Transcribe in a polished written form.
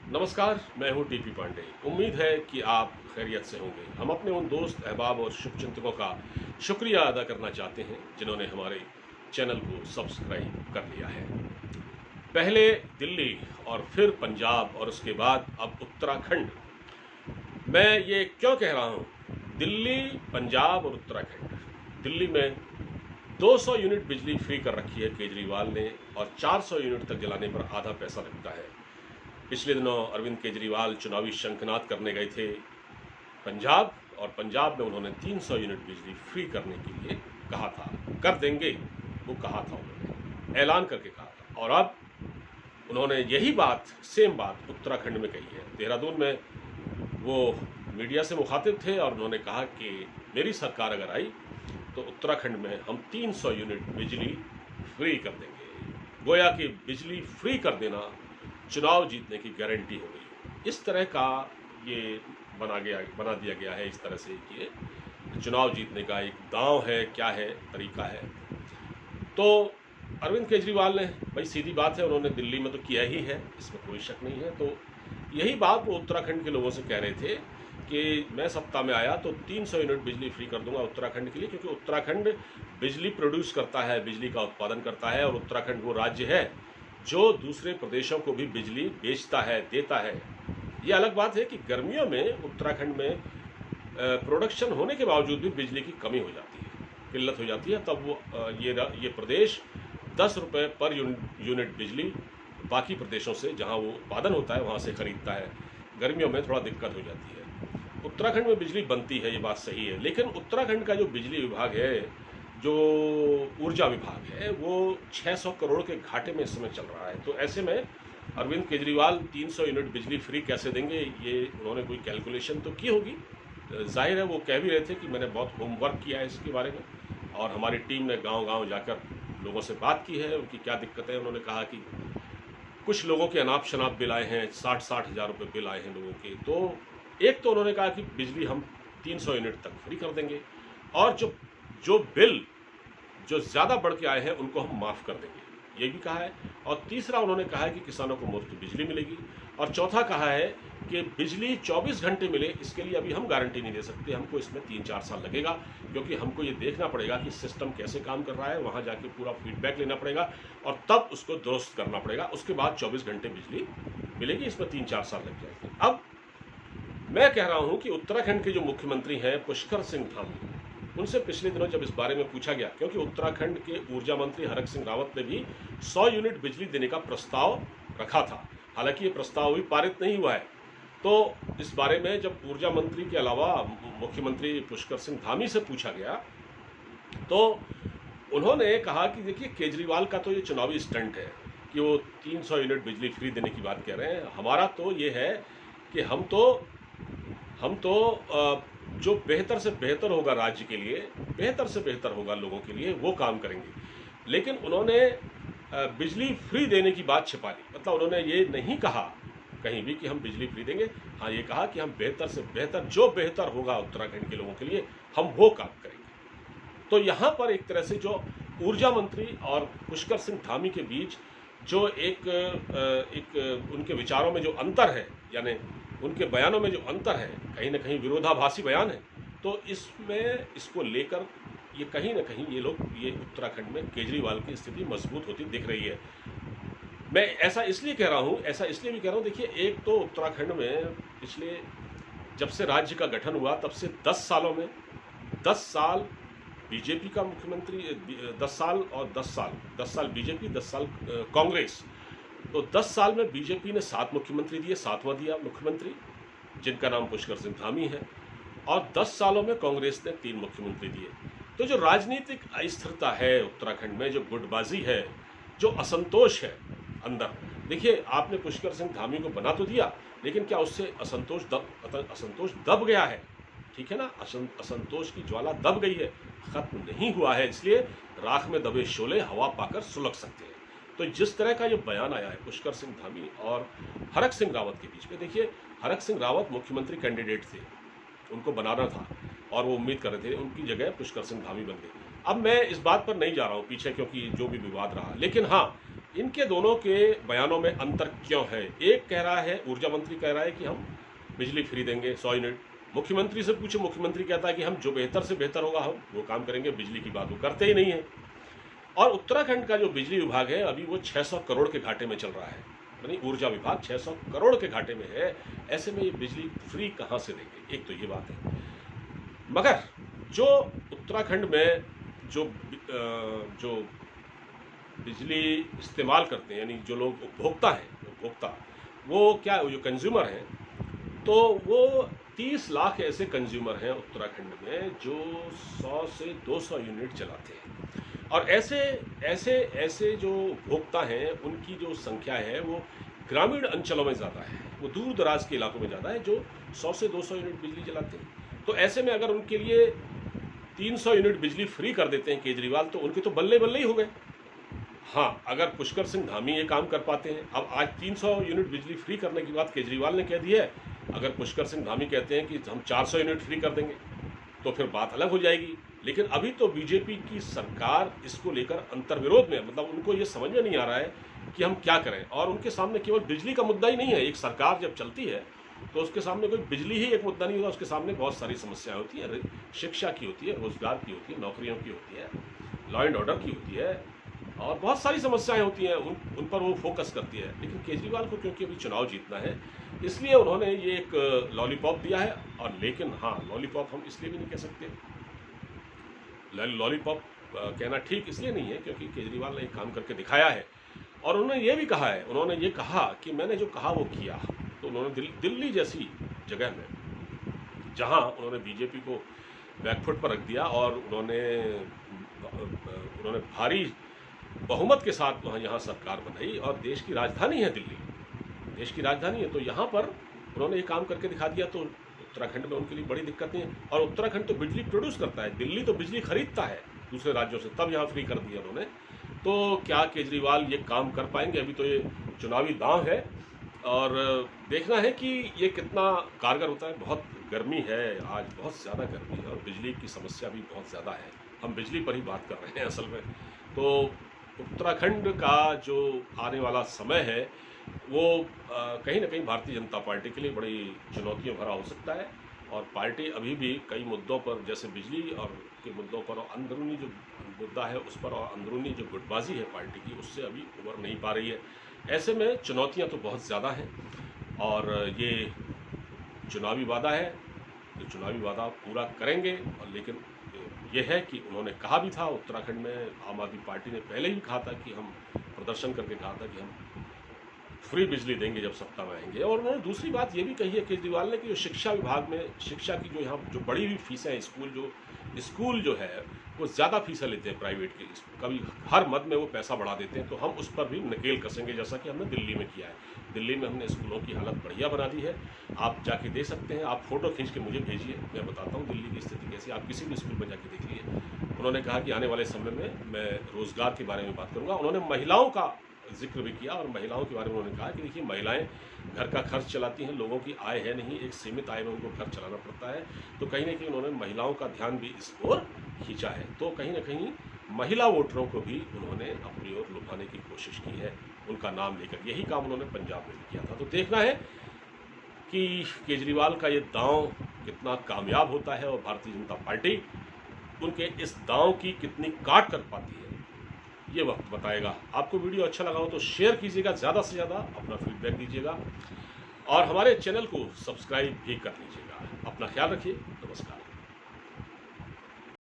नमस्कार, मैं हूं टीपी पांडे। उम्मीद है कि आप खैरियत से होंगे। हम अपने उन दोस्त, अहबाब और शुभचिंतकों का शुक्रिया अदा करना चाहते हैं जिन्होंने हमारे चैनल को सब्सक्राइब कर लिया है। पहले दिल्ली और फिर पंजाब और उसके बाद अब उत्तराखंड। मैं ये क्यों कह रहा हूँ? दिल्ली, पंजाब और उत्तराखंड। दिल्ली में 200 यूनिट बिजली फ्री कर रखी है केजरीवाल ने और 400 यूनिट तक जलाने पर आधा पैसा लगता है। पिछले दिनों अरविंद केजरीवाल चुनावी शंखनाद करने गए थे पंजाब, और पंजाब में उन्होंने 300 यूनिट बिजली फ्री करने के लिए कहा था। कर देंगे, वो कहा था, उन्होंने ऐलान करके कहा था। और अब उन्होंने यही बात, सेम बात उत्तराखंड में कही है। देहरादून में वो मीडिया से मुखातिब थे और उन्होंने कहा कि मेरी सरकार अगर आई तो उत्तराखंड में हम 300 यूनिट बिजली फ्री कर देंगे। गोया कि बिजली फ्री कर देना चुनाव जीतने की गारंटी हो गई। इस तरह का ये बना दिया गया है, इस तरह से कि ये चुनाव जीतने का एक दांव है, क्या है, तरीका है। तो अरविंद केजरीवाल ने, भाई सीधी बात है, उन्होंने दिल्ली में तो किया ही है, इसमें कोई शक नहीं है। तो यही बात वो उत्तराखंड के लोगों से कह रहे थे कि मैं सत्ता में आया तो 300 यूनिट बिजली फ्री कर दूंगा उत्तराखंड के लिए, क्योंकि उत्तराखंड बिजली प्रोड्यूस करता है, बिजली का उत्पादन करता है, और उत्तराखंड वो राज्य है जो दूसरे प्रदेशों को भी बिजली बेचता है, देता है। ये अलग बात है कि गर्मियों में उत्तराखंड में प्रोडक्शन होने के बावजूद भी बिजली की कमी हो जाती है, किल्लत हो जाती है। तब वो ये प्रदेश 10 रुपये पर यूनिट बिजली बाकी प्रदेशों से, जहां वो उत्पादन होता है, वहां से खरीदता है। गर्मियों में थोड़ा दिक्कत हो जाती है। उत्तराखंड में बिजली बनती है, ये बात सही है, लेकिन उत्तराखंड का जो बिजली विभाग है, जो ऊर्जा विभाग है, वो 600 करोड़ के घाटे में इस समय चल रहा है। तो ऐसे में अरविंद केजरीवाल 300 यूनिट बिजली फ्री कैसे देंगे, ये उन्होंने कोई कैलकुलेशन तो की होगी। जाहिर है वो कह भी रहे थे कि मैंने बहुत होमवर्क किया है इसके बारे में, और हमारी टीम ने गांव-गांव जाकर लोगों से बात की है, उनकी क्या दिक्कत है। उन्होंने कहा कि कुछ लोगों के अनाप शनाप बिल आए हैं, 60-60 हज़ार रुपये बिल आए हैं लोगों के। तो एक तो उन्होंने कहा कि बिजली हम 300 यूनिट तक फ्री कर देंगे, और जो जो बिल जो ज़्यादा बढ़ के आए हैं उनको हम माफ़ कर देंगे, ये भी कहा है। और तीसरा उन्होंने कहा है कि किसानों को मुफ्त बिजली मिलेगी। और चौथा कहा है कि बिजली 24 घंटे मिले, इसके लिए अभी हम गारंटी नहीं दे सकते, हमको इसमें 3-4 साल लगेगा, क्योंकि हमको ये देखना पड़ेगा कि सिस्टम कैसे काम कर रहा है, वहाँ जाके पूरा फीडबैक लेना पड़ेगा और तब उसको दुरुस्त करना पड़ेगा। उसके बाद 24 घंटे बिजली मिलेगी, इसमें 3-4 साल लग जाएंगे। अब मैं कह रहा हूँ कि उत्तराखंड के जो मुख्यमंत्री हैं पुष्कर सिंह धामी, उनसे पिछले दिनों जब इस बारे में पूछा गया, क्योंकि उत्तराखंड के ऊर्जा मंत्री हरक सिंह रावत ने भी 100 यूनिट बिजली देने का प्रस्ताव रखा था, हालांकि ये प्रस्ताव भी पारित नहीं हुआ है। तो इस बारे में जब ऊर्जा मंत्री के अलावा मुख्यमंत्री पुष्कर सिंह धामी से पूछा गया, तो उन्होंने कहा कि देखिए, केजरीवाल का तो ये चुनावी स्टंट है कि वो 300 यूनिट बिजली फ्री देने की बात कह रहे हैं। हमारा तो ये है कि हम तो जो बेहतर से बेहतर होगा राज्य के लिए, बेहतर से बेहतर होगा लोगों के लिए, वो काम करेंगे। लेकिन उन्होंने बिजली फ्री देने की बात छिपा ली। मतलब उन्होंने ये नहीं कहा कहीं भी कि हम बिजली फ्री देंगे। हाँ, ये कहा कि हम बेहतर से बेहतर, जो बेहतर होगा उत्तराखंड के लोगों के लिए, हम वो काम करेंगे। तो यहाँ पर एक तरह से जो ऊर्जा मंत्री और पुष्कर सिंह धामी के बीच जो एक उनके विचारों में जो अंतर है, यानी उनके बयानों में जो अंतर है, कहीं ना कहीं विरोधाभासी बयान है। तो इसमें, इसको लेकर ये कहीं ना कहीं ये उत्तराखंड में केजरीवाल की स्थिति मजबूत होती दिख रही है। मैं ऐसा इसलिए कह रहा हूँ, ऐसा इसलिए भी कह रहा हूँ, देखिए, एक तो उत्तराखंड में पिछले, जब से राज्य का गठन हुआ तब से 10 सालों में 10 साल बीजेपी का मुख्यमंत्री, 10 साल और 10 साल बीजेपी, 10 साल कांग्रेस। तो 10 साल में बीजेपी ने 7 मुख्यमंत्री दिए, 7वां दिया मुख्यमंत्री जिनका नाम पुष्कर सिंह धामी है, और 10 सालों में कांग्रेस ने 3 मुख्यमंत्री दिए। तो जो राजनीतिक अस्थिरता है उत्तराखंड में, जो गुटबाजी है, जो असंतोष है अंदर, देखिए, आपने पुष्कर सिंह धामी को बना तो दिया, लेकिन क्या उससे असंतोष दब गया है? ठीक है ना, असंतोष की ज्वाला दब गई है, खत्म नहीं हुआ है। इसलिए राख में दबे शोले हवा पाकर सुलग सकते हैं। तो जिस तरह का ये बयान आया है पुष्कर सिंह धामी और हरक सिंह रावत के बीच में, देखिए, हरक सिंह रावत मुख्यमंत्री कैंडिडेट थे, उनको बनाना था और वो उम्मीद कर रहे थे, उनकी जगह पुष्कर सिंह धामी बन गए। अब मैं इस बात पर नहीं जा रहा हूँ पीछे, क्योंकि जो भी विवाद रहा, लेकिन हाँ, इनके दोनों के बयानों में अंतर क्यों है? एक कह रहा है, ऊर्जा मंत्री कह रहा है कि हम बिजली फ्री देंगे 100 यूनिट। मुख्यमंत्री से पूछे, मुख्यमंत्री कहता है कि हम जो बेहतर से बेहतर होगा हम वो काम करेंगे, बिजली की बात वो करते ही नहीं है। और उत्तराखंड का जो बिजली विभाग है अभी वो 600 करोड़ के घाटे में चल रहा है, यानी ऊर्जा विभाग 600 करोड़ के घाटे में है। ऐसे में ये बिजली फ्री कहाँ से देंगे? एक तो ये बात है। मगर जो उत्तराखंड में जो बिजली इस्तेमाल करते हैं, यानी जो लोग उपभोक्ता वो क्या, जो कंज्यूमर हैं, तो वो 30 लाख ऐसे कंज्यूमर हैं उत्तराखंड में जो 100 से 200 यूनिट चलाते हैं। और ऐसे जो उपभोक्ता हैं उनकी जो संख्या है वो ग्रामीण अंचलों में ज़्यादा है, वो दूर दराज के इलाकों में ज़्यादा है जो 100 से 200 यूनिट बिजली चलाते हैं। तो ऐसे में अगर उनके लिए 300 यूनिट बिजली फ्री कर देते हैं केजरीवाल, तो उनके तो बल्ले बल्ले ही हो गए। हाँ, अगर पुष्कर सिंह धामी ये काम कर पाते हैं, अब आज 300 यूनिट बिजली फ्री करने की बात केजरीवाल ने कह दी है, अगर पुष्कर सिंह धामी कहते हैं कि हम 400 यूनिट फ्री कर देंगे तो फिर बात अलग हो जाएगी। लेकिन अभी तो बीजेपी की सरकार इसको लेकर अंतर्विरोध में, मतलब उनको ये समझ में नहीं आ रहा है कि हम क्या करें। और उनके सामने केवल बिजली का मुद्दा ही नहीं है, एक सरकार जब चलती है तो उसके सामने कोई बिजली ही एक मुद्दा नहीं होता, उसके सामने बहुत सारी समस्याएं होती हैं, शिक्षा की होती है, रोजगार की होती है, नौकरियों की होती है, लॉ एंड ऑर्डर की होती है, और बहुत सारी समस्याएं होती हैं, उन पर वो फोकस करती है। लेकिन केजरीवाल को क्योंकि अभी चुनाव जीतना है, इसलिए उन्होंने ये एक लॉलीपॉप दिया है। और लेकिन हाँ, लॉलीपॉप हम इसलिए भी नहीं कह सकते, लॉलीपॉप कहना ठीक इसलिए नहीं है क्योंकि केजरीवाल ने एक काम करके दिखाया है। और उन्होंने ये भी कहा है, उन्होंने ये कहा कि मैंने जो कहा वो किया। तो उन्होंने दिल्ली जैसी जगह में, जहाँ उन्होंने बीजेपी को बैकफुट पर रख दिया और उन्होंने भारी बहुमत के साथ वहाँ यहाँ सरकार बनाई, और देश की राजधानी है दिल्ली, देश की राजधानी है, तो यहाँ पर उन्होंने ये काम करके दिखा दिया। तो उत्तराखंड में उनके लिए बड़ी दिक्कत नहीं है। और उत्तराखंड तो बिजली प्रोड्यूस करता है, दिल्ली तो बिजली खरीदता है दूसरे राज्यों से, तब यहाँ फ्री कर दिया उन्होंने। तो क्या केजरीवाल ये काम कर पाएंगे? अभी तो ये चुनावी दांव है और देखना है कि ये कितना कारगर होता है। बहुत गर्मी है आज, बहुत ज़्यादा गर्मी है और बिजली की समस्या भी बहुत ज़्यादा है। हम बिजली पर ही बात कर रहे हैं असल में। तो उत्तराखंड का जो आने वाला समय है वो कहीं ना कहीं भारतीय जनता पार्टी के लिए बड़ी चुनौतियों भरा हो सकता है। और पार्टी अभी भी कई मुद्दों पर, जैसे बिजली और के मुद्दों पर, और अंदरूनी जो मुद्दा है उस पर, और अंदरूनी जो गुटबाजी है पार्टी की, उससे अभी उबर नहीं पा रही है। ऐसे में चुनौतियां तो बहुत ज़्यादा हैं और ये चुनावी वादा है, तो चुनावी वादा पूरा करेंगे। और लेकिन ये है कि उन्होंने कहा भी था, उत्तराखंड में आम आदमी पार्टी ने पहले ही कहा था कि हम प्रदर्शन करके कहा था कि हम फ्री बिजली देंगे जब सत्ता में आएंगे। और उन्होंने दूसरी बात ये भी कही है केजरीवाल ने कि जो शिक्षा विभाग में, शिक्षा की जो यहाँ जो बड़ी हुई फीसें हैं, स्कूल जो है वो ज़्यादा फीसें लेते हैं प्राइवेट के, कभी हर मद में वो पैसा बढ़ा देते हैं। तो हम उस पर भी नकेल कसेंगे, जैसा कि हमने दिल्ली में किया है। दिल्ली में हमने स्कूलों की हालत बढ़िया बना दी है, आप जाके देख सकते हैं। आप फोटो खींच के मुझे भेजिए, मैं बताता हूँ दिल्ली की स्थिति कैसी, आप किसी भी स्कूल में जाके देखिए। उन्होंने कहा कि आने वाले समय में मैं रोज़गार के बारे में बात करूँगा। उन्होंने महिलाओं का जिक्र भी किया, और महिलाओं के बारे में उन्होंने कहा कि देखिए, महिलाएं घर का खर्च चलाती हैं, लोगों की आय है नहीं, एक सीमित आय में उनको घर चलाना पड़ता है। तो कहीं ना कहीं उन्होंने महिलाओं का ध्यान भी इस ओर खींचा है। तो कहीं ना कहीं महिला वोटरों को भी उन्होंने अपनी ओर लुभाने की कोशिश की है, उनका नाम लेकर। यही काम उन्होंने पंजाब में भी किया था। तो देखना है कि केजरीवाल का ये दांव कितना कामयाब होता है और भारतीय जनता पार्टी उनके इस दांव की कितनी काट कर पाती है, ये वक्त बताएगा। आपको वीडियो अच्छा लगा हो तो शेयर कीजिएगा, ज़्यादा से ज़्यादा अपना फीडबैक दीजिएगा और हमारे चैनल को सब्सक्राइब भी कर लीजिएगा। अपना ख्याल रखिए। नमस्कार।